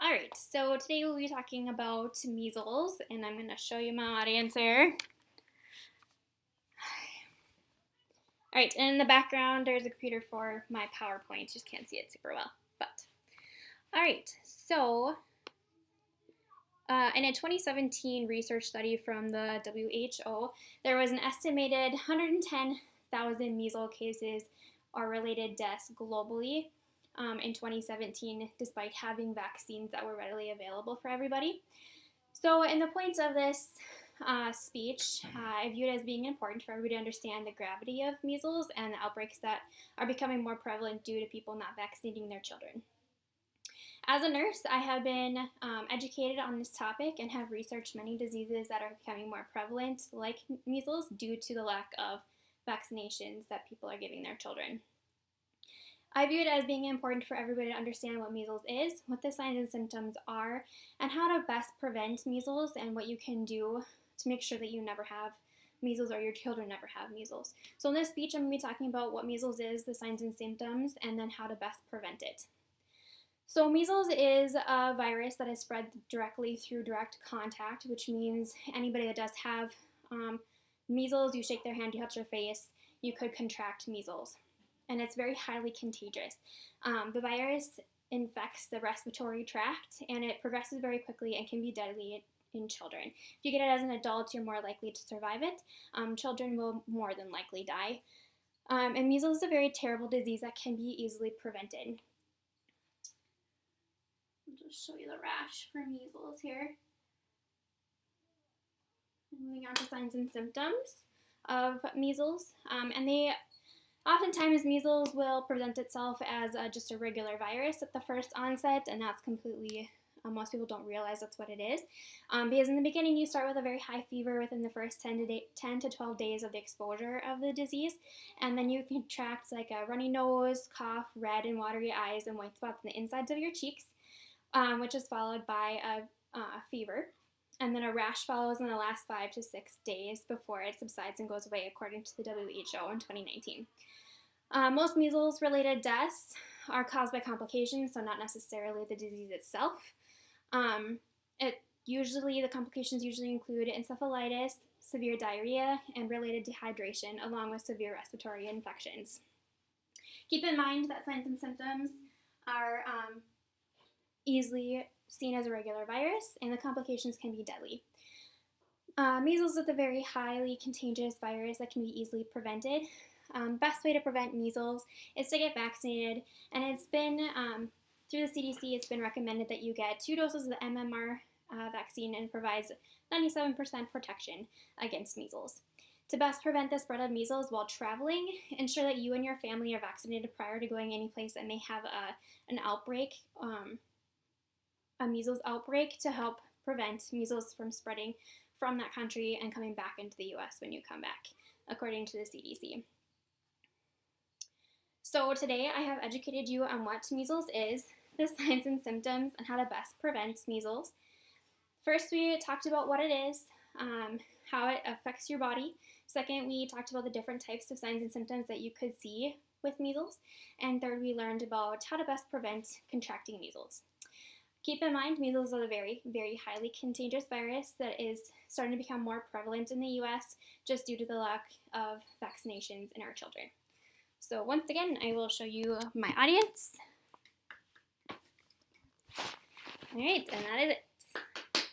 All right, so today we'll be talking about measles, and I'm going to show you my audience here. All right, and in the background, there's a computer for my PowerPoint. Just can't see it super well, but all right. So, in a 2017 research study from the WHO, there was an estimated 110,000 measles cases or related deaths globally in 2017, despite having vaccines that were readily available for everybody. So, in the point of this speech, I view it as being important for everybody to understand the gravity of measles and the outbreaks that are becoming more prevalent due to people not vaccinating their children. As a nurse, I have been educated on this topic and have researched many diseases that are becoming more prevalent, like measles, due to the lack of vaccinations that people are giving their children. I view it as being important for everybody to understand what measles is, what the signs and symptoms are, and how to best prevent measles and what you can do to make sure that you never have measles or your children never have measles. So in this speech, I'm going to be talking about what measles is, the signs and symptoms, and then how to best prevent it. So measles is a virus that is spread directly through direct contact, which means anybody that does have measles, you shake their hand, you touch their face, you could contract measles. And it's very highly contagious. The virus infects the respiratory tract, and it progresses very quickly and can be deadly in children. If you get it as an adult, you're more likely to survive it. Children will more than likely die. And measles is a very terrible disease that can be easily prevented. I'll just show you the rash for measles here. Moving on to signs and symptoms of measles. And they oftentimes, measles will present itself as just a regular virus at the first onset, and that's completely, most people don't realize that's what it is. Because in the beginning, you start with a very high fever within the first 10 to 12 days of the exposure of the disease, and then you contract like a runny nose, cough, red and watery eyes, and white spots on the insides of your cheeks, which is followed by a fever. And then a rash follows in the last 5 to 6 days before it subsides and goes away, according to the WHO in 2019. Most measles-related deaths are caused by complications, so not necessarily the disease itself. The complications usually include encephalitis, severe diarrhea, and related dehydration, along with severe respiratory infections. Keep in mind that signs and symptoms are easily seen as a regular virus, and the complications can be deadly. Measles is a very highly contagious virus that can be easily prevented. Best way to prevent measles is to get vaccinated, and it's been, through the CDC, it's been recommended that you get 2 doses of the MMR vaccine, and provides 97% protection against measles. To best prevent the spread of measles while traveling, ensure that you and your family are vaccinated prior to going any place that may have an outbreak, a measles outbreak, to help prevent measles from spreading from that country and coming back into the U.S. when you come back, according to the CDC. So today I have educated you on what measles is, the signs and symptoms, and how to best prevent measles. First, we talked about what it is, how it affects your body. Second, we talked about the different types of signs and symptoms that you could see with measles. And third, we learned about how to best prevent contracting measles. Keep in mind, measles is a very, very highly contagious virus that is starting to become more prevalent in the U.S. just due to the lack of vaccinations in our children. So once again, I will show you my audience. All right, and that is it.